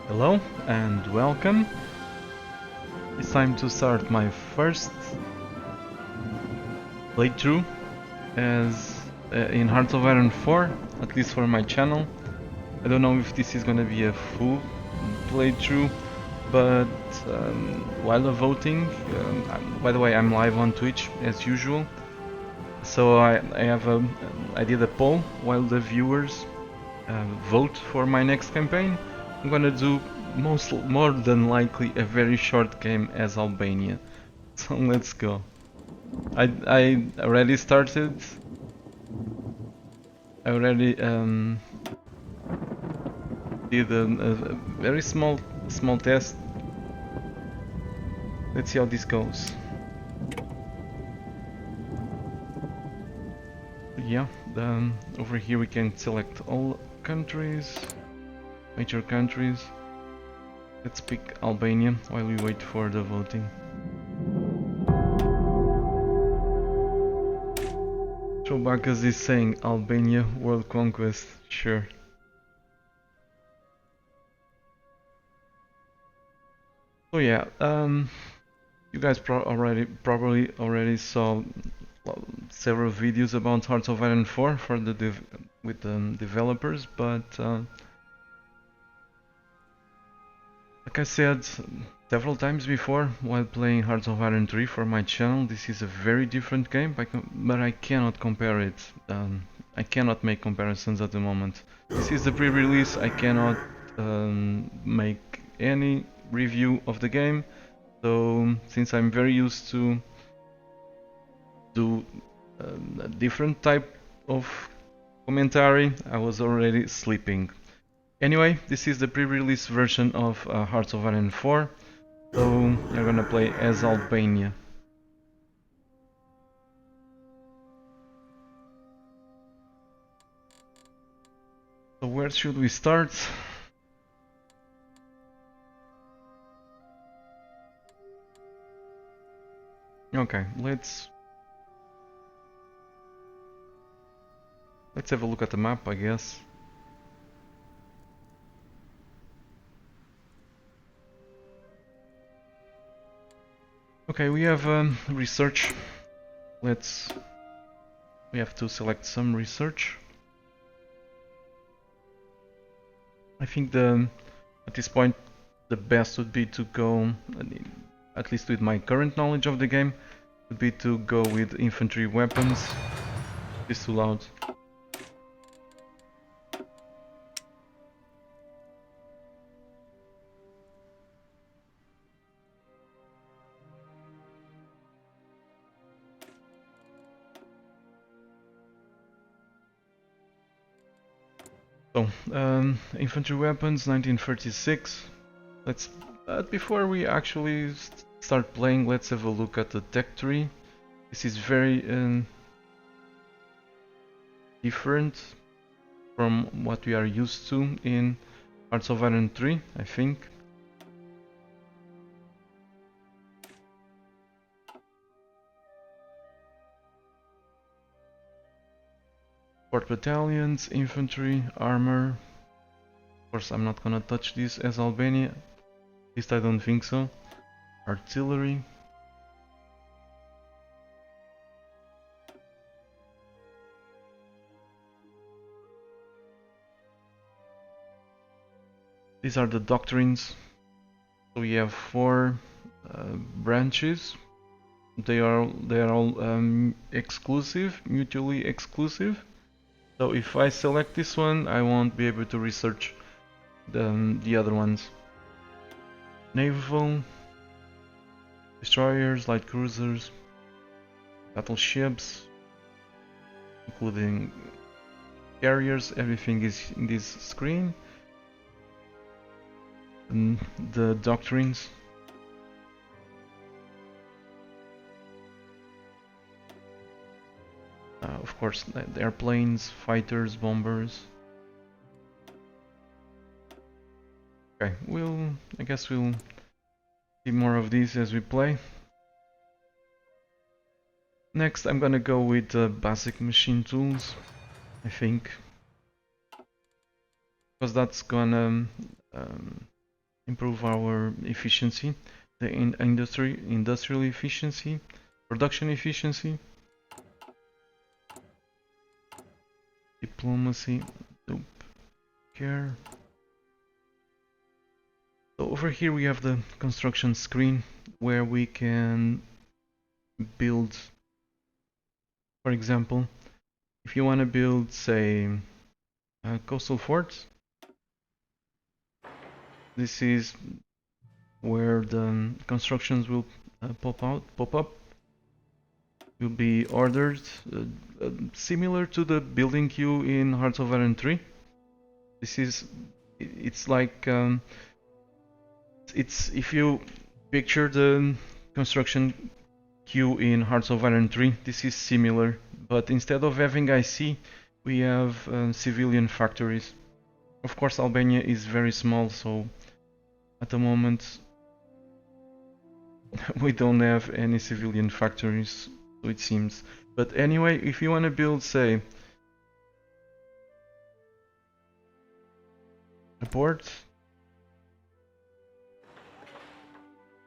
Hello and welcome. It's time to start my first playthrough as in Hearts of Iron 4, at least for my channel. I don't know if this is gonna be a full playthrough, but while voting, by the way, I'm live on Twitch as usual. So I did a poll while the viewers vote for my next campaign. I'm gonna do more than likely a very short game as Albania. So let's go. I already started. I already did a very small test. Let's see how this goes. Yeah, over here we can select all countries, major countries. Let's pick Albania while we wait for the voting. Trobakas is saying Albania World Conquest, sure. So yeah, you guys probably already saw several videos about Hearts of Iron 4 for the with the developers, but like I said several times before while playing Hearts of Iron 3 for my channel, this is a very different game, but I cannot compare it. I cannot make comparisons at the moment. This is the pre-release, I cannot make any review of the game, so since I'm very used to do a different type of commentary, I was already sleeping. Anyway, this is the pre-release version of Hearts of Iron 4, so you're gonna play as Albania. So where should we start? Okay, let's have a look at the map, I guess. Okay, we have research. We have to select some research. I think at this point the best would be to go, at least with my current knowledge of the game, would be to go with infantry weapons. It's too loud. So, infantry weapons, 1936. Before we actually start playing, let's have a look at the tech tree. This is very different from what we are used to in Hearts of Iron 3, I think. Port battalions, infantry, armor. Of course, I'm not gonna touch this as Albania. At least I don't think so. Artillery. These are the doctrines. So we have 4 branches. They are all exclusive, mutually exclusive. So if I select this one, I won't be able to research the other ones. Naval, destroyers, light cruisers, battleships, including carriers, everything is in this screen. And the doctrines. Of course, the airplanes, fighters, bombers. Okay, I guess we'll see more of these as we play. Next, I'm gonna go with basic machine tools, I think, because that's gonna improve our efficiency, the industrial efficiency, production efficiency, diplomacy, care. So over here we have the construction screen where we can build, for example, if you want to build, say, coastal forts, this is where the constructions will pop up, will be ordered, similar to the building queue in Hearts of Iron 3. This is, it's like, it's, if you picture the construction queue in Hearts of Iron 3, this is similar, but instead of having IC, we have civilian factories. Of course, Albania is very small, so at the moment we don't have any civilian factories, so it seems. But anyway, if you want to build, say, a port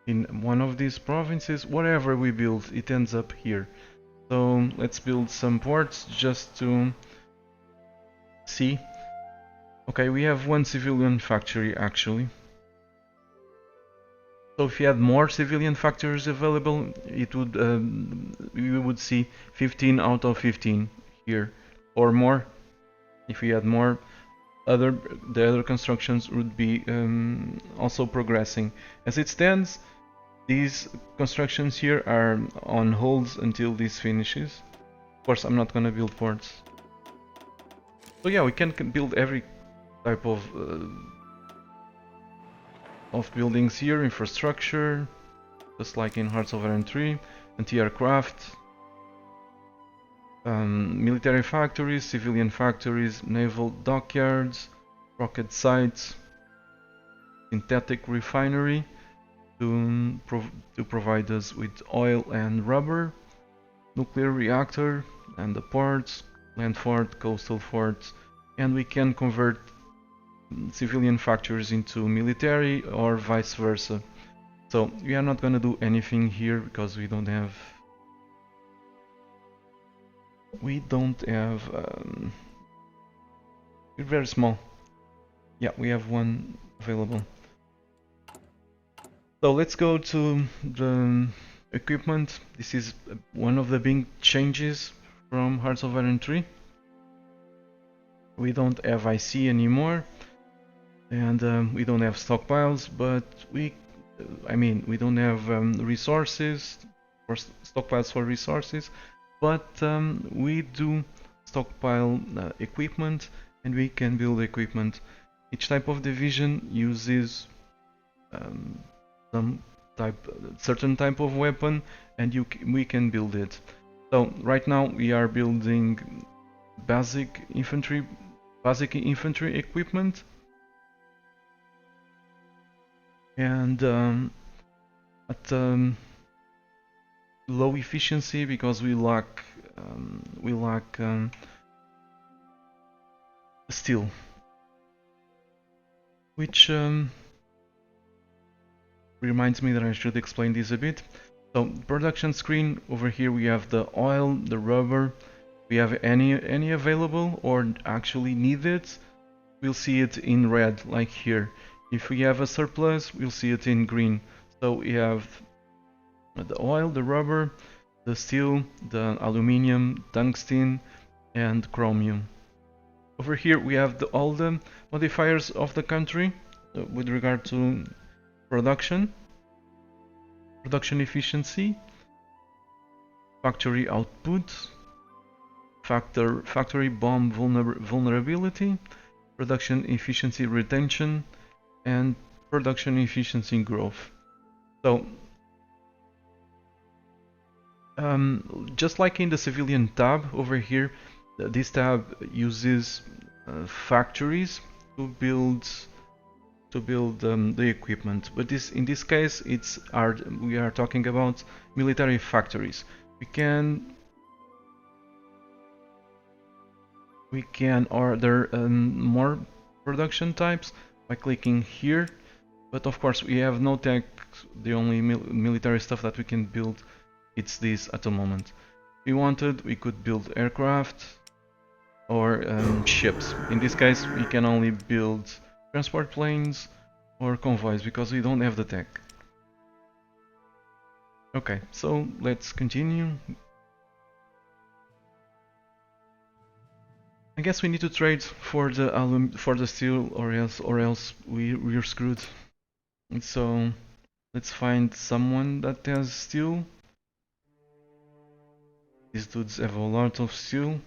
in one of these provinces, whatever we build, it ends up here. So let's build some ports just to see. Okay, we have one civilian factory actually. So if you had more civilian factories available, it would we would see 15 out of 15 here, or more. If we had more, the other constructions would be also progressing. As it stands, these constructions here are on hold until this finishes. Of course, I'm not gonna build ports. So yeah, we can build every type of buildings here, infrastructure, just like in Hearts of Iron 3, anti-aircraft, military factories, civilian factories, naval dockyards, rocket sites, synthetic refinery to provide us with oil and rubber, nuclear reactor and the ports, land fort, coastal forts, and we can convert civilian factories into military or vice versa. So we are not gonna do anything here because we don't have we're very small. Yeah, we have one available. So let's go to the equipment. This is one of the big changes from Hearts of Iron 3. We don't have IC anymore, and we don't have stockpiles, but we don't have resources or stockpiles for resources, but we do stockpile equipment, and we can build equipment. Each type of division uses certain type of weapon, and we can build it. So right now we are building basic infantry equipment, and at low efficiency because we lack steel, which reminds me that I should explain this a bit. So production screen, over here we have the oil, the rubber. We have any available or actually needed, we'll see it in red, like here. If we have a surplus, we'll see it in green. So we have the oil, the rubber, the steel, the aluminium, tungsten, and chromium. Over here we have all the modifiers of the country with regard to production efficiency, factory output, factory bomb vulnerability, production efficiency retention, and production efficiency growth. So just like in the civilian tab over here, this tab uses factories to build the equipment, but in this case we are talking about military factories. We can order more production types by clicking here, But of course we have no tech. The only military stuff that we can build, it's this at the moment. If we wanted, we could build aircraft or ships. In this case we can only build transport planes or convoys because we don't have the tech. Okay, so let's continue. I guess we need to trade for the steel, or else we're screwed. And so let's find someone that has steel. These dudes have a lot of steel.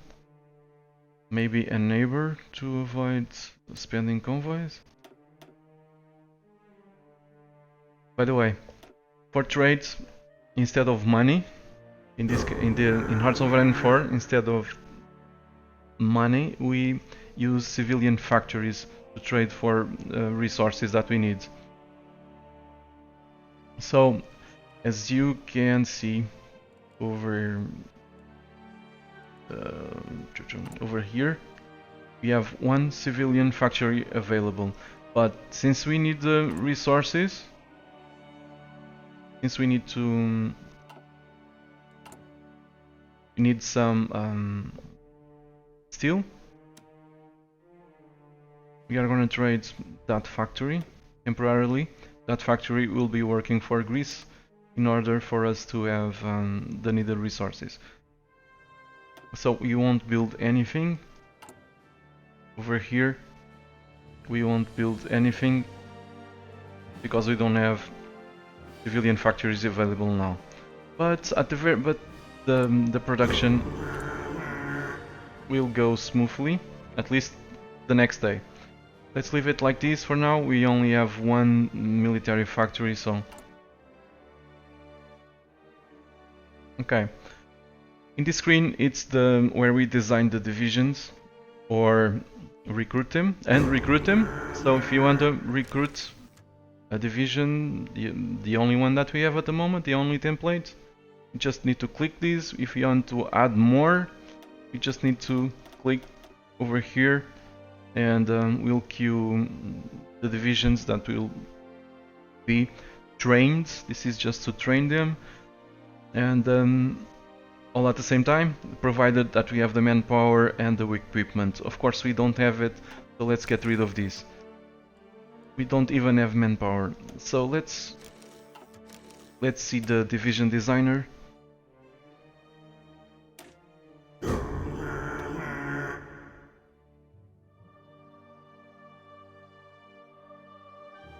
Maybe a neighbor to avoid spending convoys. By the way, for trades, instead of money, in Hearts of Iron 4, instead of money, we use civilian factories to trade for resources that we need. So, as you can see over here, we have one civilian factory available, but since we need the resources, since we need some steel, we are going to trade that factory temporarily. That factory will be working for Greece in order for us to have the needed resources. So we won't build anything over here. We won't build anything because we don't have civilian factories available now. But at the production will go smoothly, at least the next day. Let's leave it like this for now. We only have one military factory, so okay. In this screen, it's where we design the divisions or recruit them. So if you want to recruit a division, the only one that we have at the moment, the only template, you just need to click this. If you want to add more, you just need to click over here, and we'll queue the divisions that will be trained. This is just to train them, and all at the same time, provided that we have the manpower and the equipment. Of course we don't have it, so let's get rid of this. We don't even have manpower, so let's see the division designer.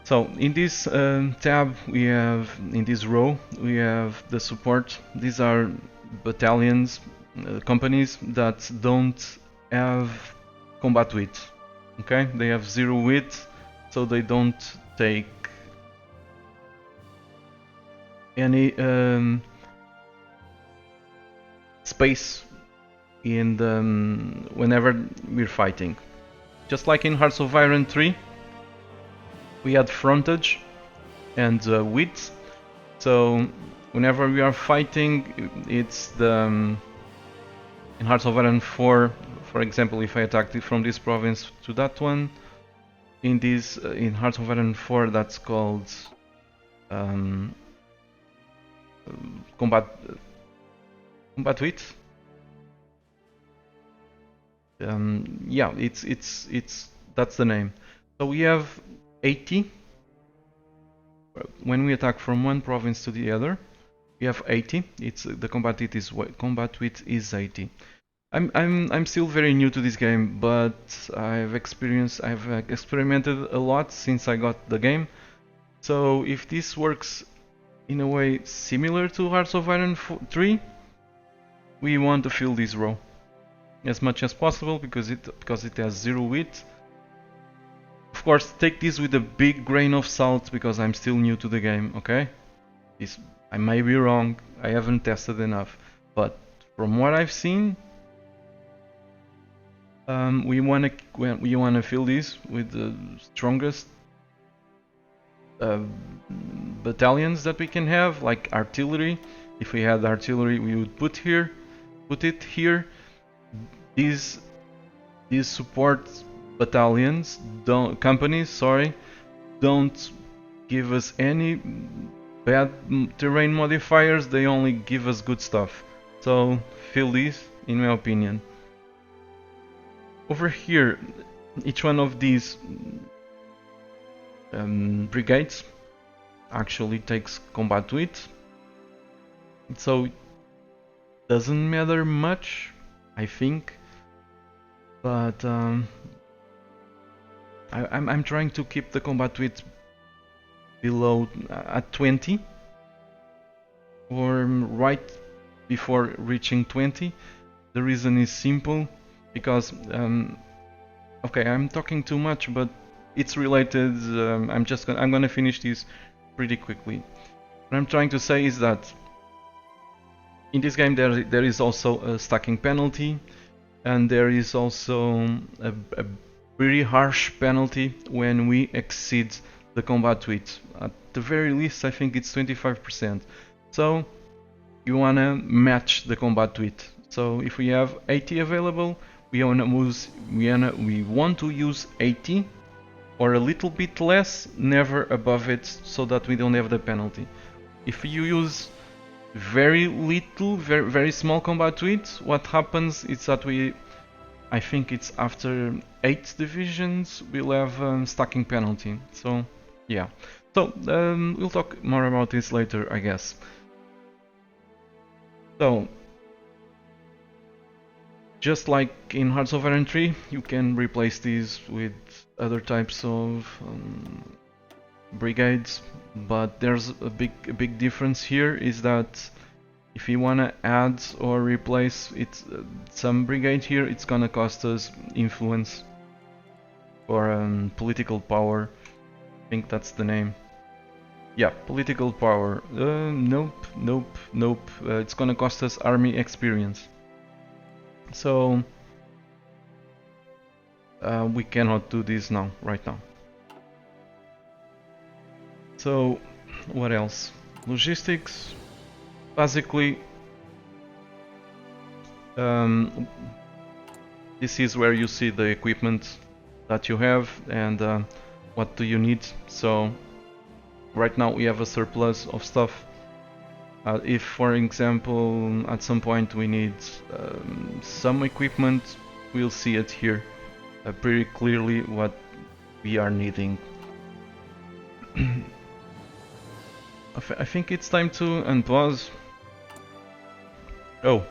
So in this tab, we have, in this row, we have the support. These are battalions, companies that don't have combat wit. Okay, they have 0 wit, so they don't take any space in the whenever we're fighting. Just like in Hearts of Iron 3, we had frontage and width, so whenever we are fighting, it's the in Hearts of Iron 4, for example, if I attacked it from this province to that one, in this in Hearts of Iron 4, that's called combat width. Yeah, it's that's the name. So we have 80. When we attack from one province to the other, we have 80. It's the combat width is 80. I'm still very new to this game, but I've experimented a lot since I got the game. So if this works in a way similar to Hearts of Iron 3, we want to fill this row as much as possible because it has 0 width. Of course, take this with a big grain of salt because I'm still new to the game, okay? I may be wrong, I haven't tested enough, but from what I've seen, we wanna fill this with the strongest battalions that we can have, like artillery. If we had artillery, we would put it here. These support battalions companies don't give us any bad terrain modifiers, they only give us good stuff. So feel this, in my opinion. Over here, each one of these brigades actually takes combat width, so it doesn't matter much, I think, but I'm trying to keep the combat width below at 20 or right before reaching 20. The reason is simple, because okay, I'm talking too much, but it's related. I'm gonna finish this pretty quickly. What I'm trying to say is that in this game there is also a stacking penalty, and there is also a very harsh penalty when we exceed the combat width. At the very least, I think it's 25%. So you wanna match the combat width. So if we have 80 available, we want to use 80 or a little bit less, never above it, so that we don't have the penalty. If you use very little, very small combat width, what happens is that I think it's after 8 divisions, we'll have stacking penalty. So yeah, so we'll talk more about this later, I guess. So just like in Hearts of Iron 3, you can replace these with other types of brigades, but there's a big difference here, is that if you wanna add or replace it, some brigade here, it's gonna cost us influence or political power. I think that's the name. Yeah, political power. Nope. It's gonna cost us army experience. So we cannot do this now, right now. So what else? Logistics. Basically, this is where you see the equipment that you have and what do you need. So right now we have a surplus of stuff. If, for example, at some point we need some equipment, we'll see it here pretty clearly what we are needing. I think it's time to unpause. Oh,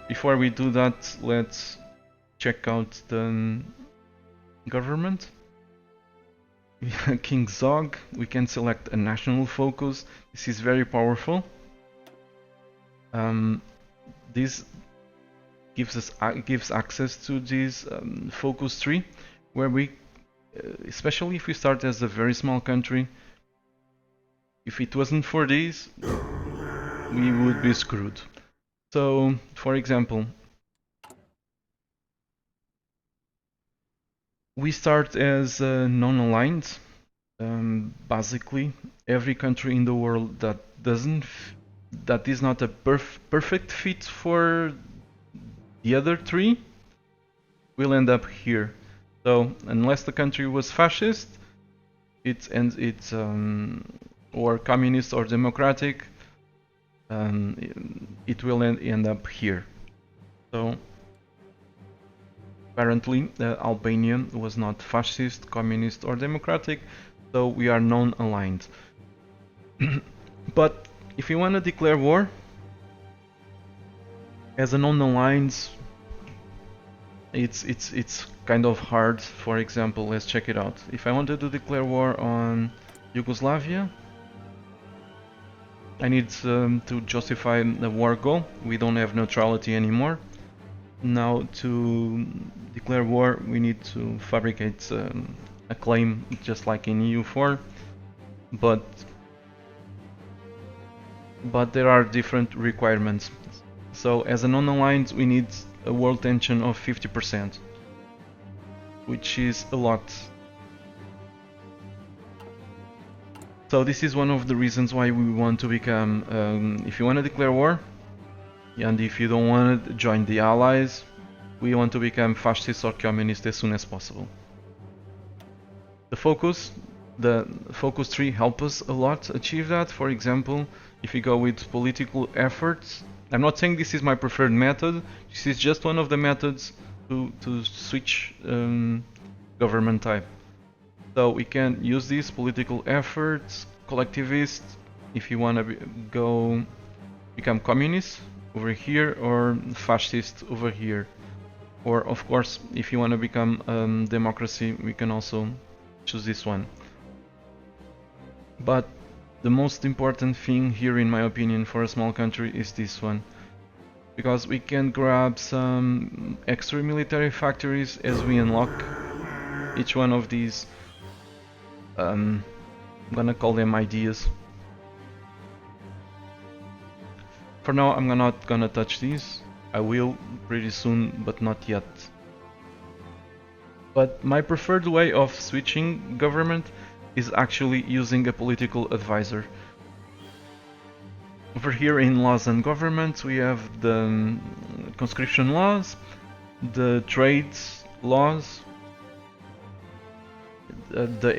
before we do that, let's check out the government. King Zog, we can select a national focus. This is very powerful. This gives access to this focus tree, where we, especially if we start as a very small country, if it wasn't for this, we would be screwed. So, for example, we start as non-aligned. Basically, every country in the world that is not a perfect fit for the other three will end up here. So, unless the country was fascist, or communist or democratic, it will end up here. So apparently Albania was not fascist, communist or democratic, so we are non-aligned. But if you want to declare war as a non-aligned, it's kind of hard. For example, let's check it out. If I wanted to declare war on Yugoslavia, I need to justify the war goal. We don't have neutrality anymore. Now, to declare war, we need to fabricate a claim, just like in EU4, but there are different requirements. So, as a non-aligned, we need a world tension of 50%, which is a lot. So this is one of the reasons why we want to become, if you want to declare war, and if you don't want to join the Allies, we want to become fascist or communist as soon as possible. The focus, The focus tree help us a lot achieve that. For example, if we go with political efforts, I'm not saying this is my preferred method, this is just one of the methods to switch government type. So we can use these political efforts, collectivist, if you want to go become communist over here, or fascist over here. Or of course, if you want to become democracy, we can also choose this one. But the most important thing here, in my opinion, for a small country is this one. Because we can grab some extra military factories as we unlock each one of these. I'm gonna call them ideas. For now, I'm not gonna touch these. I will pretty soon, but not yet. But my preferred way of switching government is actually using a political advisor. Over here in laws and governments, we have the conscription laws, the trades laws, the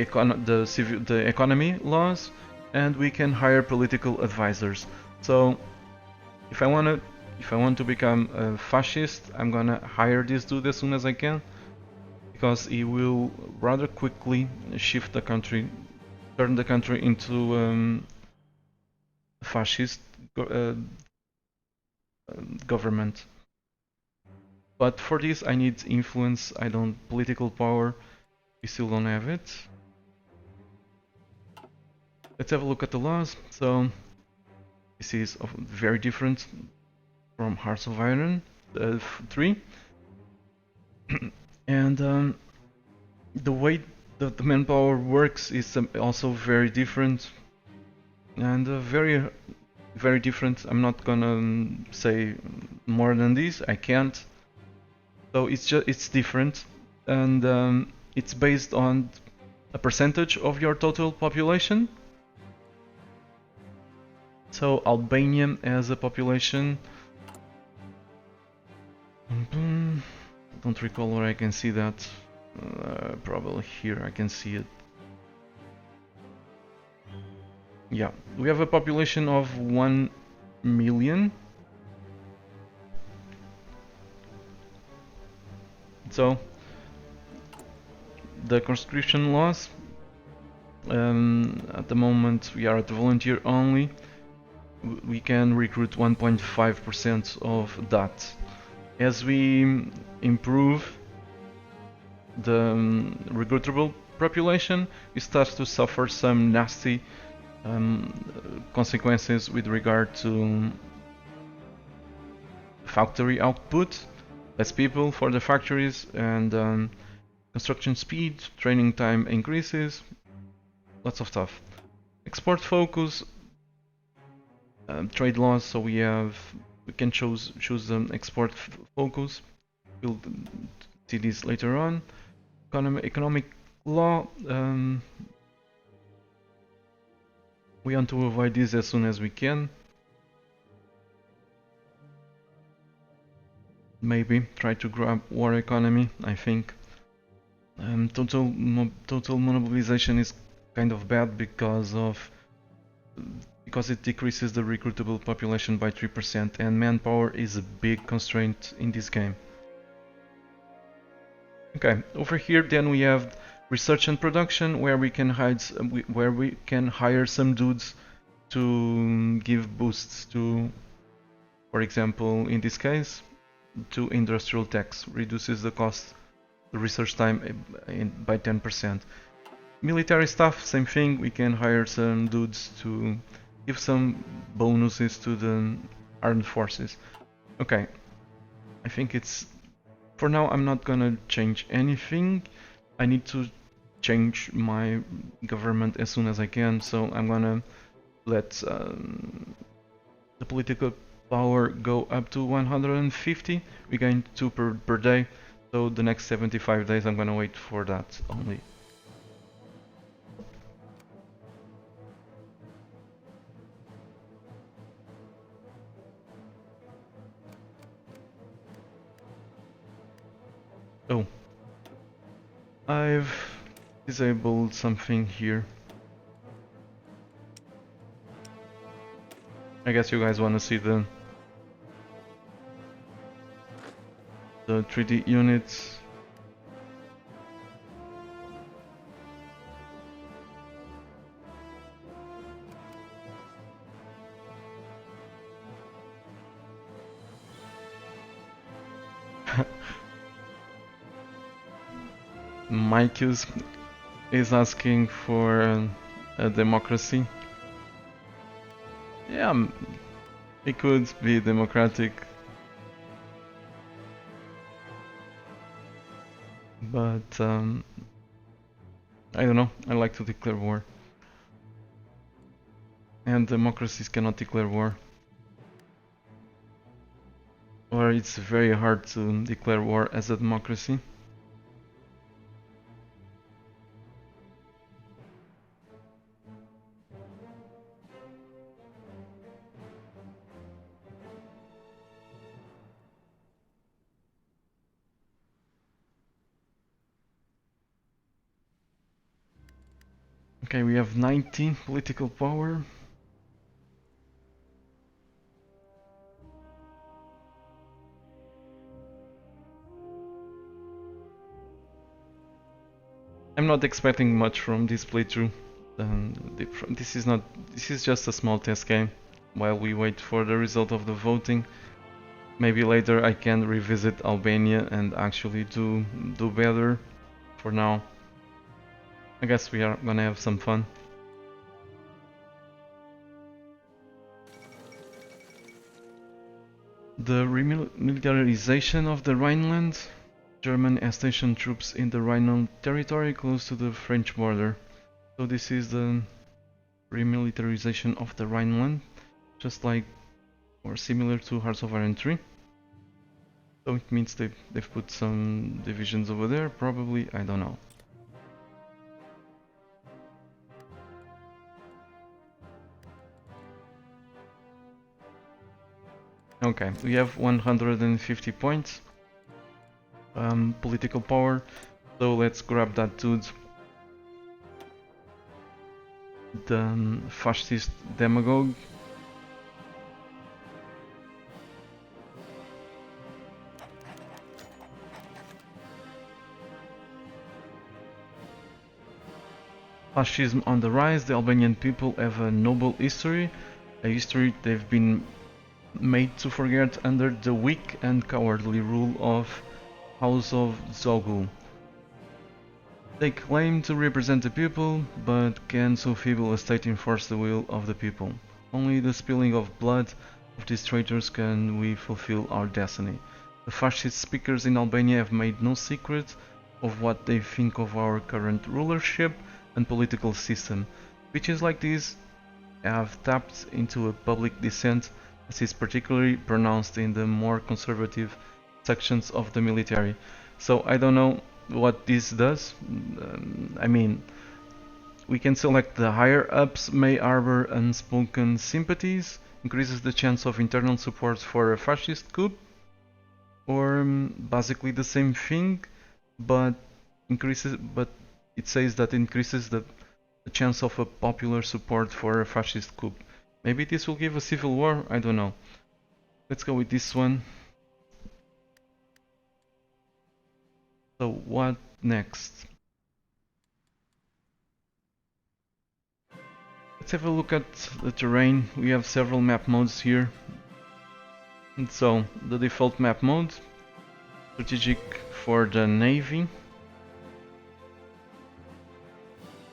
economy laws, and we can hire political advisors. So if I want to become a fascist, I'm gonna hire this dude as soon as I can, because he will rather quickly shift the country, turn the country into fascist government. But for this I need influence, I don't political power. We still don't have it. Let's have a look at the laws. So this is very different from Hearts of Iron 3. And the way that the manpower works is also very different, and very different. I'm not gonna say more than this, I can't. So it's different, and it's based on a percentage of your total population. So Albania has a population, don't recall where I can see that. Probably here I can see it. Yeah, we have a population of 1 million. So the conscription laws, at the moment we are at volunteer only. We can recruit 1.5% of that. As we improve the recruitable population, we start to suffer some nasty consequences with regard to factory output, less people for the factories, and construction speed, training time increases, lots of stuff. Export focus, trade laws, so we can choose export focus. We'll see this later on. Economic law, we want to avoid this as soon as we can. Maybe try to grab war economy, I think. Total monopolization is kind of bad because it decreases the recruitable population by 3%, and manpower is a big constraint in this game. Okay, over here then we have research and production, where we can hire some dudes to give boosts to, for example, in this case, to industrial techs, reduces the cost, the research time by 10%. Military stuff, same thing, we can hire some dudes to give some bonuses to the armed forces. Okay, I think it's... For now I'm not gonna change anything. I need to change my government as soon as I can, so I'm gonna let the political power go up to 150. We gain 2 per day, so the next 75 days I'm gonna wait for that only. Oh, disable something here. I guess you guys want to see the 3D units. Mike is asking for a democracy. Yeah, it could be democratic, but I don't know. I like to declare war, and democracies cannot declare war, or it's very hard to declare war as a democracy. Okay, we have 19 political power. I'm not expecting much from this playthrough. This is just a small test game while we wait for the result of the voting. Maybe later I can revisit Albania and actually do better. For now, I guess we are gonna have some fun. The remilitarization of the Rhineland. German has stationed troops in the Rhineland territory close to the French border. So this is the remilitarization of the Rhineland, just like or similar to Hearts of Iron 3. So it means they've put some divisions over there, probably, I don't know. Okay, we have 150 points. Political power, so let's grab that dude. The fascist demagogue. Fascism on the rise. The Albanian people have a noble history, a history they've been made to forget under the weak and cowardly rule of House of Zogul. They claim to represent the people, but can so feeble a state enforce the will of the people? Only the spilling of blood of these traitors can we fulfill our destiny. The fascist speakers in Albania have made no secret of what they think of our current rulership and political system. Speeches like these have tapped into a public dissent, as is particularly pronounced in the more conservative sections of the military. So I don't know what this does. I mean, we can select the higher ups may harbor unspoken sympathies, increases the chance of internal support for a fascist coup, or basically the same thing, but it says that increases the chance of a popular support for a fascist coup. Maybe this will give a civil war, I don't know. Let's go with this one. So what next? Let's have a look at the terrain. We have several map modes here. And so the default map mode, strategic for the navy,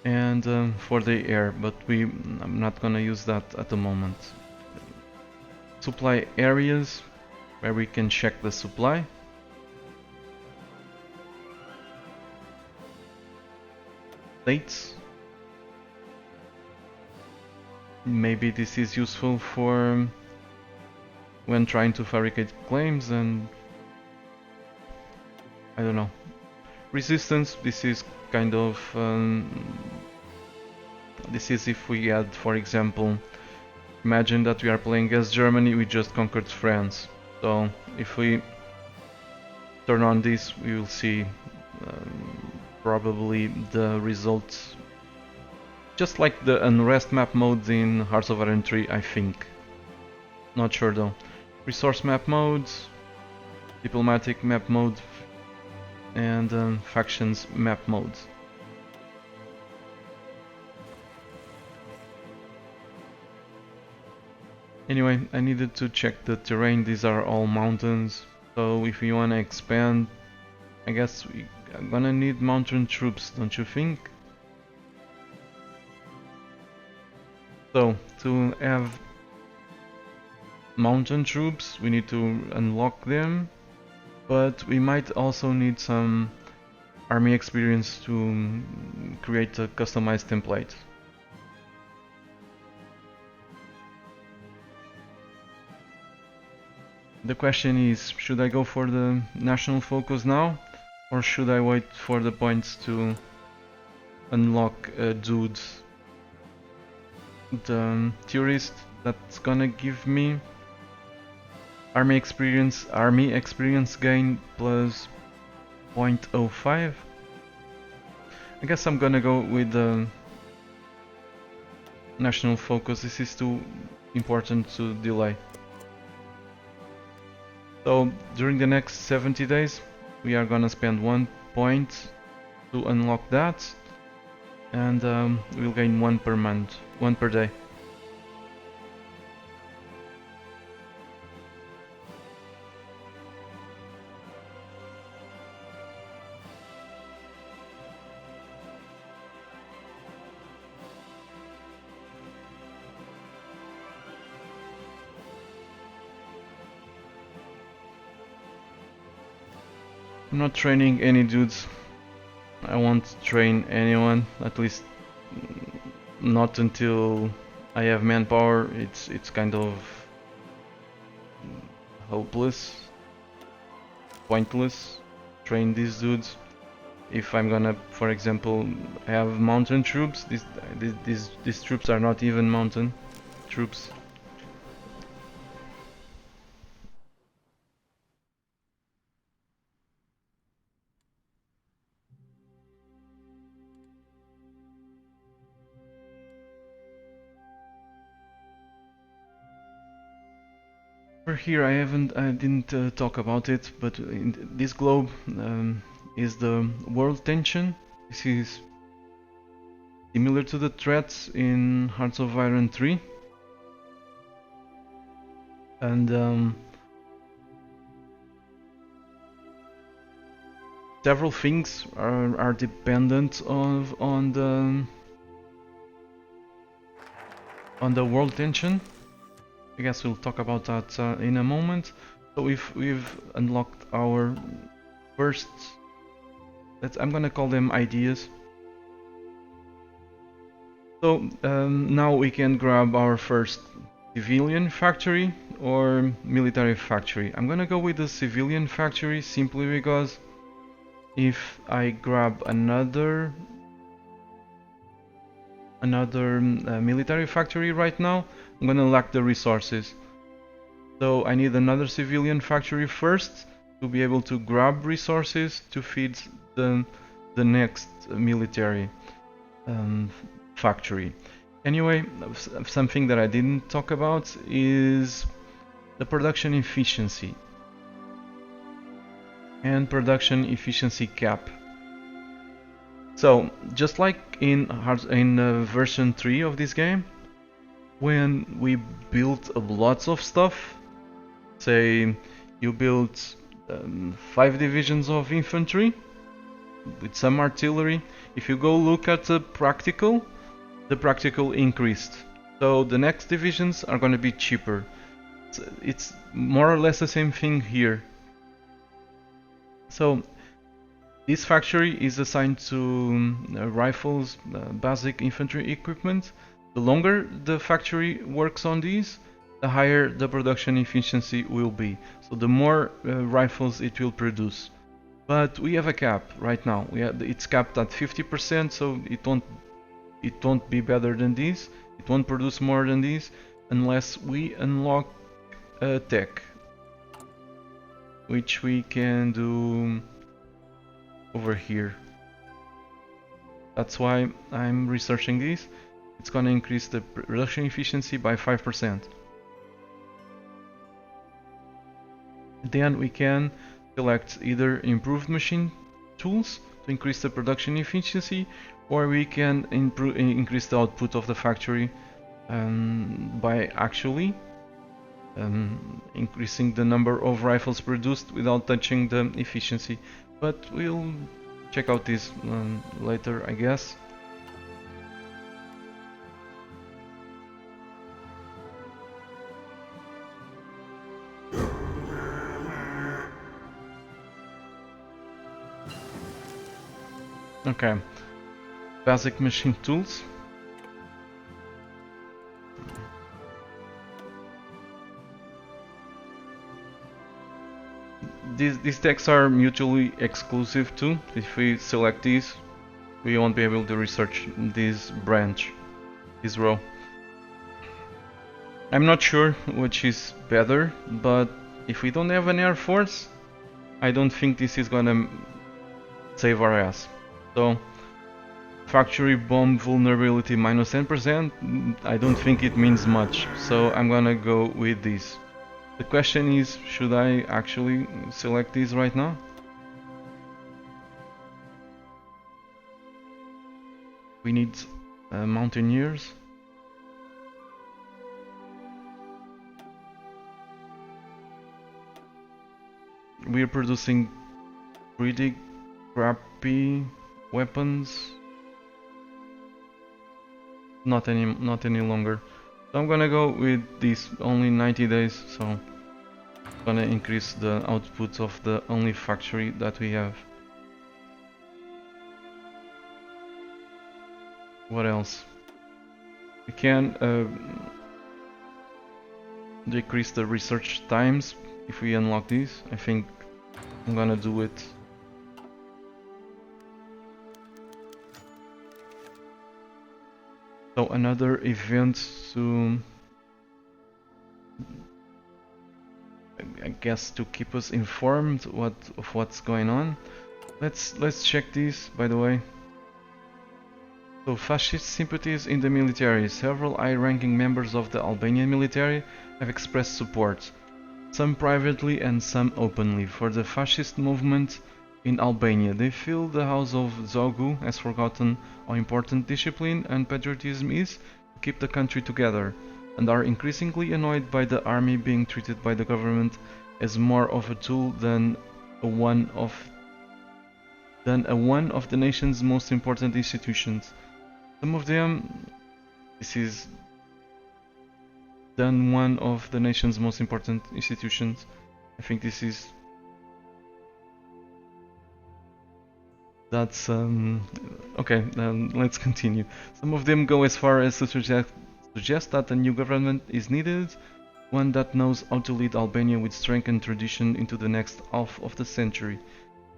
and for the air, but I'm not gonna use that at the moment. Supply areas, where we can check the supply. States. Maybe this is useful for when trying to fabricate claims, and I don't know. Resistance, this is kind of this is if we had, for example, imagine that we are playing as Germany, we just conquered France. So if we turn on this, we will see probably the results, just like the unrest map modes in Hearts of Iron 3, I think. Not sure though. Resource map modes, diplomatic map mode, and factions map modes. Anyway, I needed to check the terrain. These are all mountains, so if we want to expand, I guess we are gonna need mountain troops, don't you think? So, to have mountain troops, we need to unlock them, but we might also need some army experience to create a customized template. The question is, should I go for the national focus now, or should I wait for the points to unlock a dude, the tourist that's gonna give me army experience gain plus 0.05? I guess I'm gonna go with the national focus. This is too important to delay. So during the next 70 days we are gonna spend 1 point to unlock that, and we'll gain 1 per month, 1 per day. I'm not training any dudes. I won't train anyone, at least not until I have manpower. It's kind of hopeless, pointless train these dudes. If I'm gonna, for example, have mountain troops, these troops are not even mountain troops. Over here, I didn't talk about it, but in this globe is the world tension. This is similar to the threats in Hearts of Iron 3, and several things are dependent on the world tension. I guess we'll talk about that in a moment. So if we've unlocked our first, I'm gonna call them ideas. So now we can grab our first civilian factory or military factory. I'm gonna go with the civilian factory simply because if I grab another military factory right now, I'm gonna lack the resources. So I need another civilian factory first to be able to grab resources to feed the next military factory. Anyway, something that I didn't talk about is the production efficiency and production efficiency cap. So just like in version 3 of this game, when we built lots of stuff, say you built 5 divisions of infantry with some artillery, if you go look at the practical increased. So the next divisions are going to be cheaper. It's more or less the same thing here. So this factory is assigned to rifles, basic infantry equipment. The longer the factory works on these, the higher the production efficiency will be. So the more rifles it will produce. But we have a cap right now. It's capped at 50%, so it won't be better than this. It won't produce more than this unless we unlock a tech, which we can do over here. That's why I'm researching this. It's gonna increase the production efficiency by 5%. Then we can select either improved machine tools to increase the production efficiency, or we can increase the output of the factory by actually increasing the number of rifles produced without touching the efficiency. But we'll check out this later, I guess. Okay, basic machine tools. These decks are mutually exclusive too. If we select these, we won't be able to research this branch, this row. I'm not sure which is better, but if we don't have an air force, I don't think this is gonna save our ass. So, factory bomb vulnerability minus 10%, I don't think it means much, so I'm gonna go with this. The question is, should I actually select this right now? We need mountaineers. We're producing pretty crappy weapons. Not any longer. So I'm gonna go with this, only 90 days, so I'm gonna increase the output of the only factory that we have. What else? We can decrease the research times if we unlock these. I think I'm gonna do it. So another event to, I guess, to keep us informed of what's going on. Let's check this, by the way. So fascist sympathies in the military. Several high-ranking members of the Albanian military have expressed support, some privately and some openly, for the fascist movement in Albania. They feel the House of Zogu has forgotten how important discipline and patriotism is to keep the country together, and are increasingly annoyed by the army being treated by the government as more of a tool than one of the nation's most important institutions. Some of them, this is than one of the nation's most important institutions. I think this is that's okay. Let's continue. Some of them go as far as to suggest that a new government is needed, one that knows how to lead Albania with strength and tradition into the next half of the century.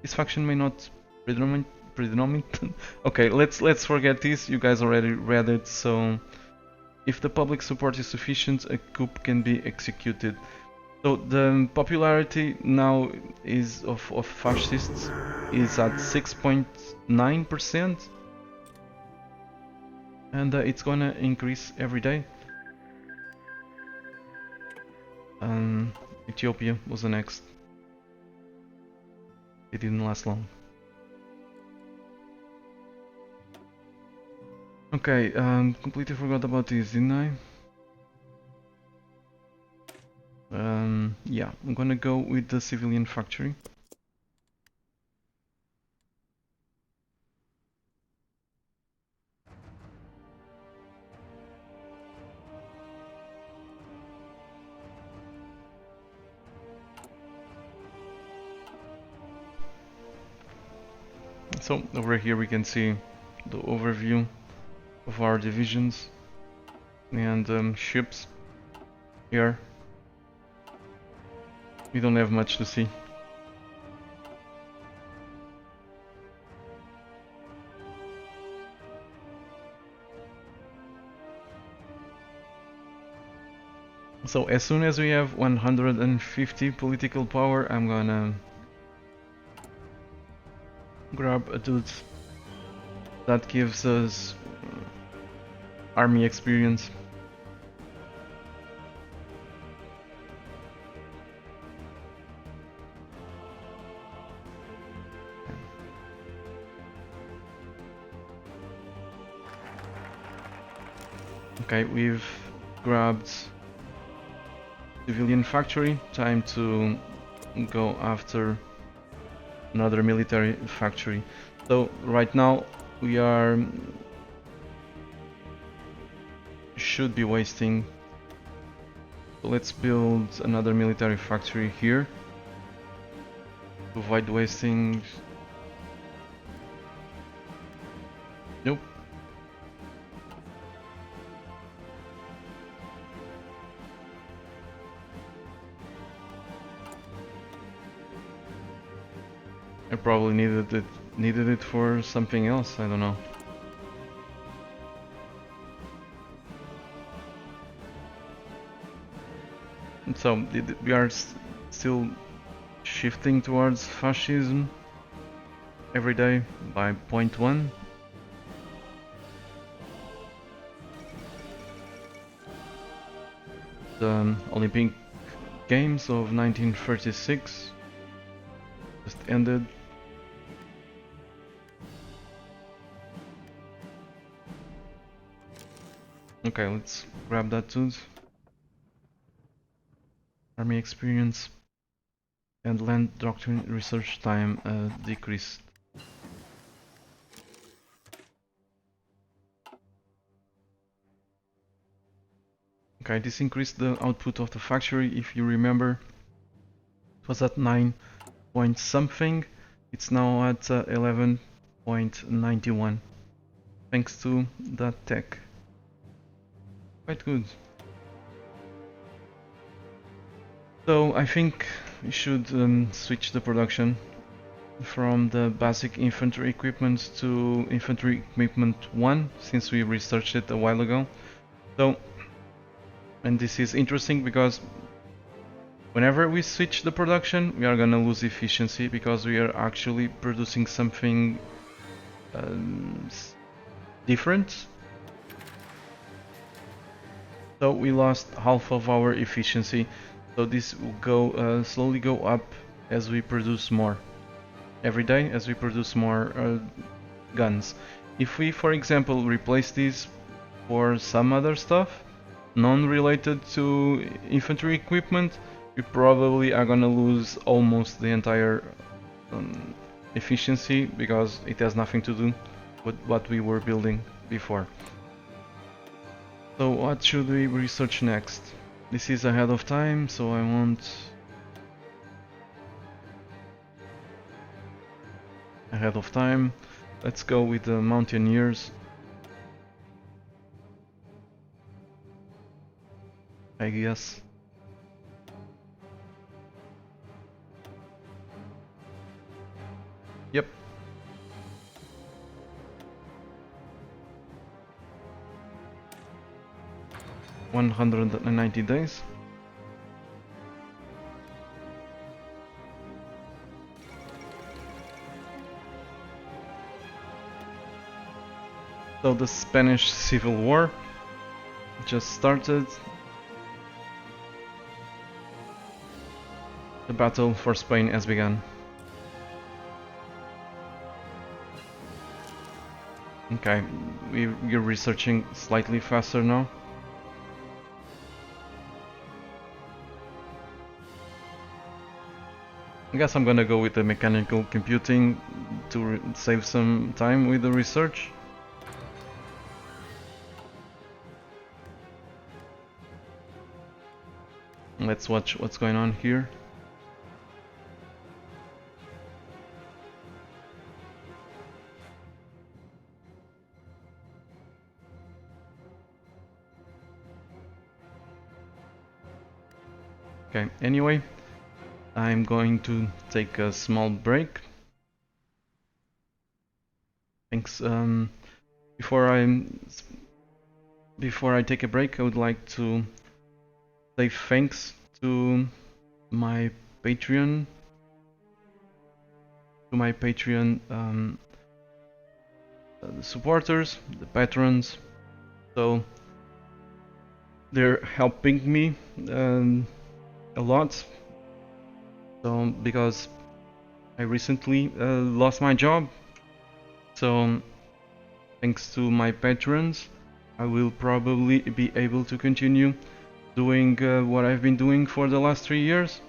This faction may not predominate. Okay, let's forget this. You guys already read it. So, if the public support is sufficient, a coup can be executed. So the popularity now is of fascists is at 6.9%, and it's gonna increase every day. Ethiopia was the next. It didn't last long. Okay, completely forgot about this, didn't I? Yeah, I'm gonna go with the civilian factory. So over here we can see the overview of our divisions and ships. Here we don't have much to see. So as soon as we have 150 political power, I'm gonna grab a dude that gives us army experience. Okay, we've grabbed civilian factory. Time to go after another military factory. So right now we should be wasting. So let's build another military factory here to avoid wasting. Nope. I probably needed it for something else, I don't know. And so we are still shifting towards fascism every day by 0.1. The Olympic Games of 1936 just ended. Okay, let's grab that too. Army experience and land doctrine research time decreased. Okay, this increased the output of the factory. If you remember, it was at 9 point something. It's now at 11.91 thanks to that tech. Quite good. So I think we should switch the production from the basic infantry equipment to infantry equipment 1, since we researched it a while ago. So, and this is interesting because whenever we switch the production, we are gonna lose efficiency because we are actually producing something different. So we lost half of our efficiency. So this will go slowly go up as we produce more. Every day as we produce more guns. If we, for example, replace these for some other stuff, non-related to infantry equipment, we probably are gonna lose almost the entire efficiency because it has nothing to do with what we were building before. So what should we research next? This is ahead of time, so I want ahead of time. Let's go with the mountaineers. I guess. Yep. $190 days. So the Spanish Civil War just started. The battle for Spain has begun. Okay, we're researching slightly faster now. I guess I'm gonna go with the mechanical computing to save some time with the research. Let's watch what's going on here. Okay, anyway, I'm going to take a small break. Thanks. Before I take a break, I would like to say thanks to my Patreon, the supporters, the patrons. So they're helping me a lot. So because I recently lost my job, so thanks to my patrons, I will probably be able to continue doing what I've been doing for the last 3 years.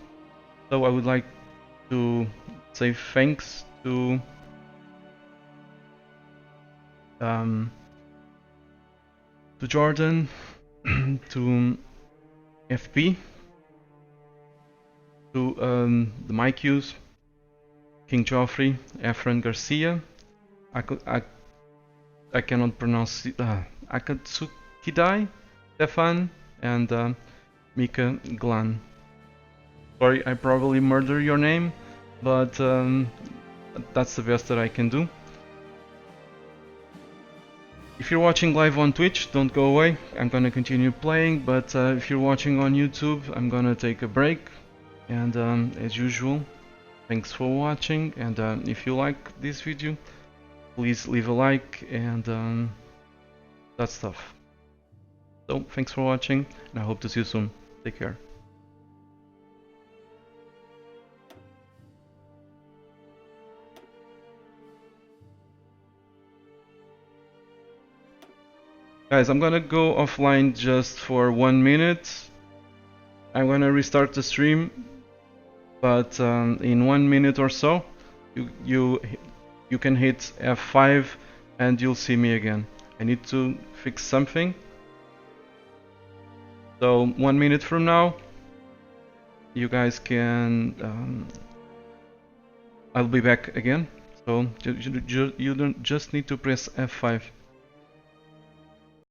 So I would like to say thanks um, to Jordan, to FP, to the Mikeus, King Joffrey, Efren Garcia. I cannot pronounce it. Akatsukidai, Stefan, and Mika Glan. Sorry, I probably murdered your name, but that's the best that I can do. If you're watching live on Twitch, don't go away. I'm gonna continue playing, but if you're watching on YouTube, I'm gonna take a break. And as usual, thanks for watching, and if you like this video, please leave a like and that stuff. So, thanks for watching, and I hope to see you soon. Take care. Guys, I'm gonna go offline just for 1 minute. I'm gonna restart the stream, but in 1 minute or so, you can hit F5 and you'll see me again. I need to fix something. So 1 minute from now, you guys can. I'll be back again. So you don't just need to press F5.